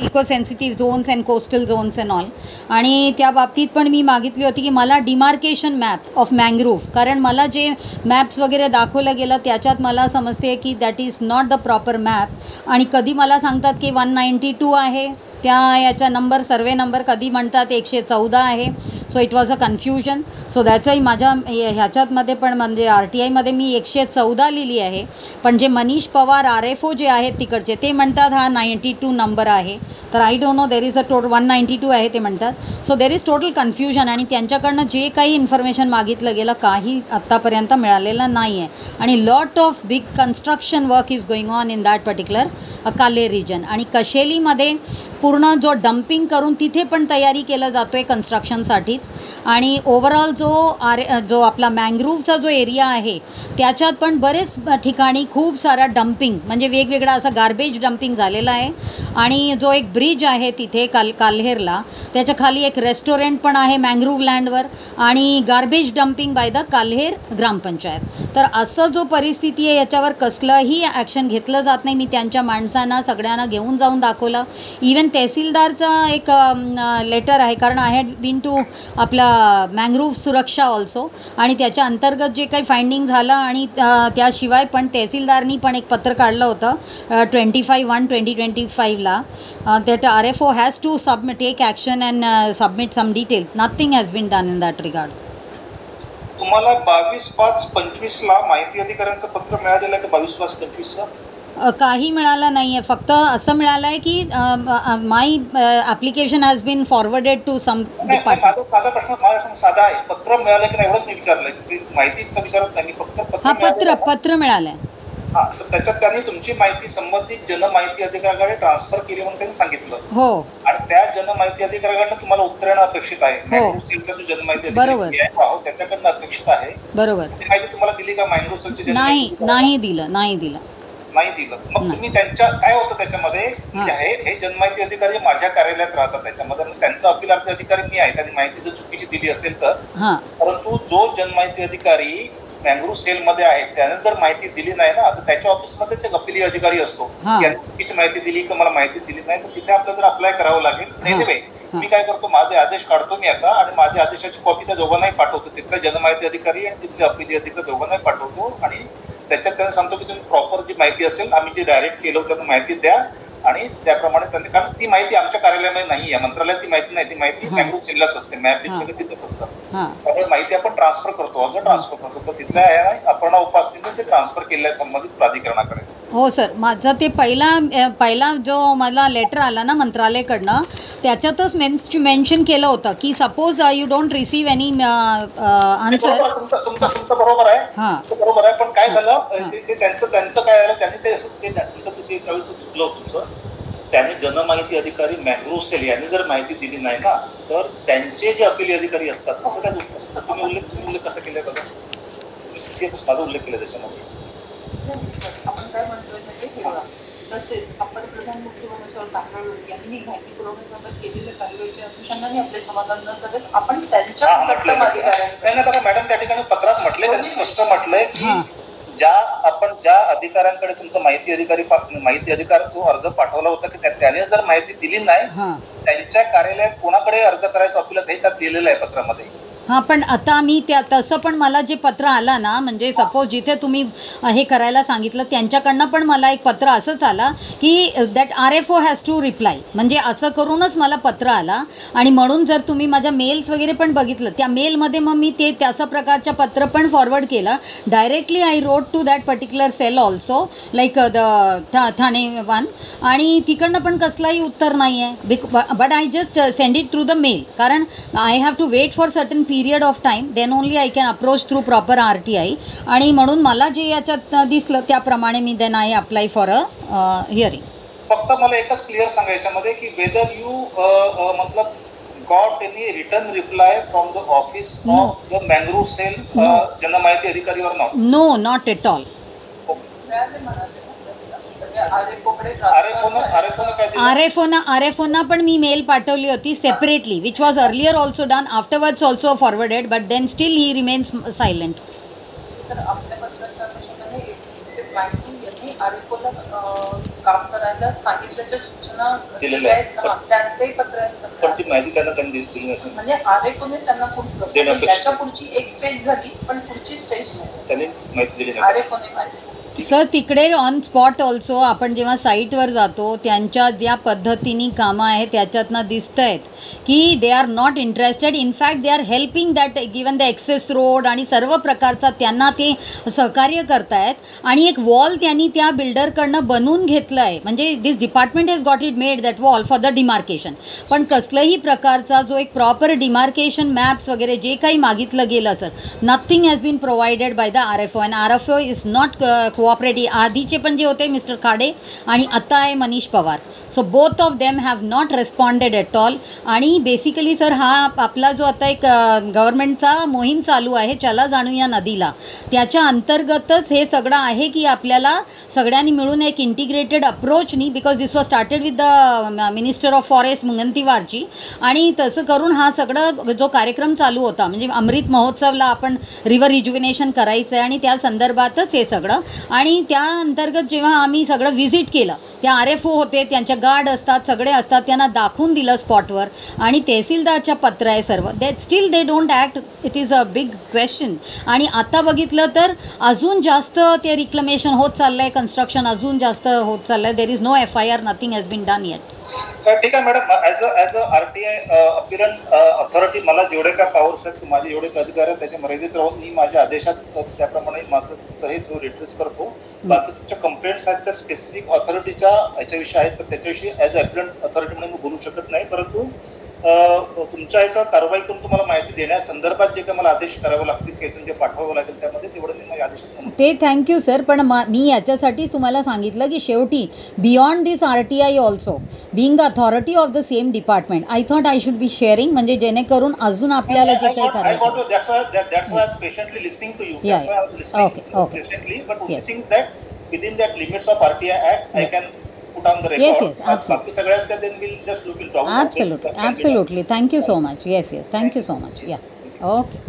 Eco sensitive zones and coastal zones and all. आणि त्या बाबतीत पण मी मागितली होती की मला डिमार्केशन मॅप ऑफ मँग्रोव्ह, कारण मला जे मॅप्स वगैरे दाखवलं गेलं त्याच्यात मला समजते की that is not the proper map. आणि कधी मला सांगतात की 192 आहे, त्या याचा नंबर सर्वे नंबर कधी म्हणतात 114 आहे. So it was a confusion. So दॅट्सही माझ्या ह्याच्यातमध्ये पण म्हणजे RTIमध्ये मी 114 लिहिली आहे, पण जे मनीष पवार RFO जे आहेत तिकडचे ते म्हणतात हा 92 नंबर आहे. तर I don't know, there is a total 192 आहे ते म्हणतात. So there is total confusion. आणि त्यांच्याकडनं जे काही इन्फॉर्मेशन मागितलं गेलं काही आत्तापर्यंत मिळालेलं नाही आहे. आणि lot of big construction work is going on in that particular काले रिजन. आणि कशेलीमध्ये पूर्ण जो डम्पिंग करून तिथे पण तयारी केलं जातो आहे कन्स्ट्रक्शनसाठीच. आणि ओव्हरऑल जो आपला मँग्रोव्हचा जो एरिया आहे त्याच्यात पण बरेच ठिकाणी खूप सारा डम्पिंग म्हणजे वेगवेगळा असा गार्बेज डम्पिंग झालेला आहे. आणि जो एक ब्रिज आहे तिथे काल्हेरला त्याच्या खाली एक रेस्टॉरंट पण आहे मँग्रोव्ह लँडवर, आणि garbage dumping by the Kalher gram panchayat. तर असं जो परिस्थिती आहे याच्यावर कसलंही ॲक्शन घेतलं जात नाही. मी त्यांच्या माणसांना सगळ्यांना घेऊन जाऊन दाखवलं. इवन तहसीलदारचा एक लेटर आहे, कारण आय हॅड बीन टू आपला मँग्रोव्ह सुरक्षा ऑल्सो, आणि त्याच्या अंतर्गत जे काही फाइंडिंग झालं आणि त्याशिवाय पण तहसीलदारनी पण एक पत्र काढलं होतं 25/1/2025ला that RFO has to take action and submit some details. Nothing has been done in that regard. तुम्हाला 22/5/25ला माहिती अधिकाऱ्यांचं पत्र मिळालेलं आहे का? 22/5/25चं काही मिळालं नाही आहे. फक्त असं मिळालं आहे की my application has been forwarded to some department. माझा प्रश्न साधा आहे, पत्र मिळालं की नाही एवढंच मी विचारलं. माहितीचं विचारत नाही मी, फक्त पत्र मिळालं आहे. हां, तर त्याच्यात त्यांनी तुमची माहिती संबंधित जनमाहिती अधिकाऱ्याकडे ट्रान्सफर केली म्हणून त्यांनी सांगितलं. हो. आणि त्या जनमाहिती अधिकाऱ्याकडनं तुम्हाला उत्तर येणं अपेक्षित आहे. मँग्रोव्ह सेलचा जो जनमाहिती अधिकारी आहे त्याच्याकडनं अपेक्षित आहे. बरोबर. ती माहिती तुम्हाला दिली का मँग्रोव्ह सेलची? नाही दिलं. मग तुम्ही त्यांच्या काय होतं त्याच्यामध्ये हे जनमाहिती अधिकारी माझ्या कार्यालयात राहतात, त्याच्यामध्ये त्यांचा अपीलार्थी अधिकारी मी आहे. त्यांनी माहिती जर चुकीची दिली असेल तर, परंतु जो जनमाहिती अधिकारी मँग्रोव्ह सेलमध्ये आहे त्याने जर माहिती दिली नाही ना, तर त्याच्या ऑफिसमध्येच एक अपील अधिकारी असतो. त्यांनी चुकीची माहिती दिली की मला माहिती दिली नाही, तर तिथे आपल्याला जर अप्लाय करावं लागेल. नाही मी काय करतो, माझे आदेश काढतो मी आता, आणि माझ्या आदेशाची कॉपी त्या दोघांनाही पाठवतो. तिथल्या जनमाहिती अधिकारी आणि तिथले अपील अधिकारी दोघांनाही पाठवतो. आणि त्याच्यात त्यांना सांगतो की तुम्ही प्रॉपर जी माहिती असेल आम्ही जे डायरेक्ट केलं होतं त्यांना माहिती द्या, आणि त्याप्रमाणे त्यांनी, कारण ती माहिती आमच्या कार्यालयामध्ये नाही आहे, मंत्रालयात ती माहिती नाही, ती माहिती मँग्रोव्ह सेललाच असते, मॅप सगळं तिथंच असतं. त्यामुळे माहिती आपण ट्रान्सफर करतो, तर तिथल्या अपर्णा उपासनीने ते ट्रान्सफर केलेल्या संबंधित प्राधिकरणाकडे. हो सर, माझं ते पहिला जो मला लेटर आला ना मंत्रालयाकडनं त्याच्यातच मेन्शन केलं होतं की suppose you don't receive any answer. तुमचं बरोबर आहे, पण काय झालं ते त्यांचं काय झालं, त्यांनी ते चुकलं तुमचं. त्यांनी जनमाहिती अधिकारी मँग्रोव्ह सेल यांनी जर माहिती दिली नाही ना, तर त्यांचे जे अपील अधिकारी असतात असं त्या तुम्ही उल्लेख कसा केलाय बघा. तुम्ही CCF माझा उल्लेख केला त्याच्यामध्ये. आपण काय म्हणतोय ते ठेवा. तसेच अपर प्रधान मुख्य वनस्वर तांबळ यांनी माहिती पुरवण्याबाबत केलेल्या कारवाईच्या अनुषंगाने आपले समाधान न झाल्यास आपण त्यांच्या अधिकाऱ्यांना मॅडम त्या ठिकाणी पत्रात म्हटले, त्यांनी स्पष्ट म्हटलंय की ज्या अधिकाऱ्यांकडे तुमचा माहिती अधिकार तो अर्ज पाठवला होता की त्याने जर माहिती दिली नाही, त्यांच्या कार्यालयात कोणाकडे अर्ज करायचं अपील हे त्यात दिलेलं आहे पत्रामध्ये. हां, पण आता मी तसं पण मला जे पत्र आला ना, म्हणजे सपोज जिथे तुम्ही हे करायला सांगितलं त्यांच्याकडनं पण मला एक पत्र असंच आला की that RFO has to reply, म्हणजे असं करूनच मला पत्र आला. आणि म्हणून जर तुम्ही माझ्या मेल्स वगैरे पण बघितलं त्या मेलमध्ये मग मी ते त्याचं प्रकारचं पत्र पण फॉरवर्ड केलं. Directly I wrote to that particular cell also like Thane 1, आणि तिकडनं पण कसलाही उत्तर नाही आहे. But I just send it through the mail, कारण I have to wait for certain period of time, then only I can approach through proper RTI. आणि म्हणून मला जे याच्यात दिसलं त्याप्रमाणे मी then I apply for a hearing. फक्त मला एकच क्लिअर सांगा याच्यामध्ये की वेदर यू मतलब got any return reply from the office of the mangrove cell जनमाहिती अधिकारी और not? No, not at all. RFOना पण मी मेल पाठवली होती separately, which was earlier also done, afterwards also forwarded, but then still he remains silent. Sir, आपल्या पत्राच्या अनुषंगाने APCC यांनी RFOला काम करायला सांगितल्याच्या सूचना दिल्या आहेत ते पत्र आहे. पण ती माहिती त्यांनी दिली नसेल म्हणजे RFOने त्यांना पुढचं त्याच्या पुढची एक स्टेज झाली पण पुढची स्टेज नाही त्यांनी माहिती दिली नाही. RFOने माहिती सर तिकडे ऑन स्पॉट ऑल्सो आपण जेव्हा साईटवर जातो त्यांच्या ज्या पद्धतीने कामं आहेत त्याच्यातनं दिसत आहेत की they are not interested. In fact they are helping that given the access road आणि सर्व प्रकारचा त्यांना ते सहकार्य करतायत आणि एक वॉल त्यांनी त्या बिल्डरकडनं बनवून घेतलं आहे. म्हणजे this department has got it made that wall for the demarcation. पण कसल्याही प्रकारचा जो एक प्रॉपर डिमार्केशन मॅप्स वगैरे जे काही मागितलं गेलं sir nothing has been provided by the RFO and RFO is not cooperative. आधीचे पण जे होते मिस्टर खाडे आणि आता आहे Manish Pawar. So both of them have not responded at all. आणि बेसिकली सर हा आपला जो आता एक गव्हर्नमेंटचा मोहीम चालू आहे चला जाणूया नदीला त्याच्या अंतर्गतच हे सगळं आहे की आपल्याला सगळ्यांनी मिळून एक इंटिग्रेटेड अप्रोचनी because this was started with the minister of forest मुनगंटीवारची आणि तसं करून हा सगळं जो कार्यक्रम चालू होता म्हणजे अमृत महोत्सवला आपण रिव्हर रिज्युविनेशन करायचं आहे आणि त्या संदर्भातच हे सगळं. आणि त्या अंतर्गत जेव्हा आम्ही सगळं व्हिजिट केलं त्या RFO होते त्यांच्या गार्ड असतात सगळे असतात त्यांना दाखवून दिलं स्पॉटवर आणि तहसीलदारच्या पत्र आहे सर्व that steel they don't act. It is a big question. आणि आता बघितलं तर अजून जास्त ते रिक्लेमेशन होत चाललं आहे कन्स्ट्रक्शन अजून जास्त होत चाललं आहे. There is no FIR nothing has been done yet. ठीक आहे madam. As a RTI appellate authority मला जेवढे काय पॉवर्स आहेत माझे जेवढे अधिकार आहेत त्याच्या मर्यादित राहून मी माझ्या आदेशात त्याप्रमाणे माझं तुमचंही जो रिट्रेस करतो. बाकी तुमच्या कंप्लेंट्स आहेत त्या स्पेसिफिक ऑथॉरिटीच्या ह्याच्याविषयी आहेत तर त्याच्याविषयी ॲज अ अपीरंट ऑथॉरिटी म्हणून मी बोलू शकत नाही. परंतु तुमच्या ह्याच्यावर कारवाई करून तुम्हाला माहिती देण्यासंदर्भात जे काही मला आदेश करावे लागतील किंवा जे पाठवावं लागेल त्यामध्ये तेवढं मी माझ्या आदेशात ते थँक्यू सर. पण मी याच्यासाठीच तुम्हाला सांगितलं की शेवटी beyond this RTI also being the authority of the same department I thought I should be sharing म्हणजे जेणेकरून अजून आपल्याला जे काही करायचं. That's why I was patiently listening to you. That's why I was listening patiently. But only things that within that limits of RTI Act I can put on the record. Yes, absolutely. Then we'll just look into. Absolutely. Thank you so much. Yes. Thank you so much. Yeah. Okay.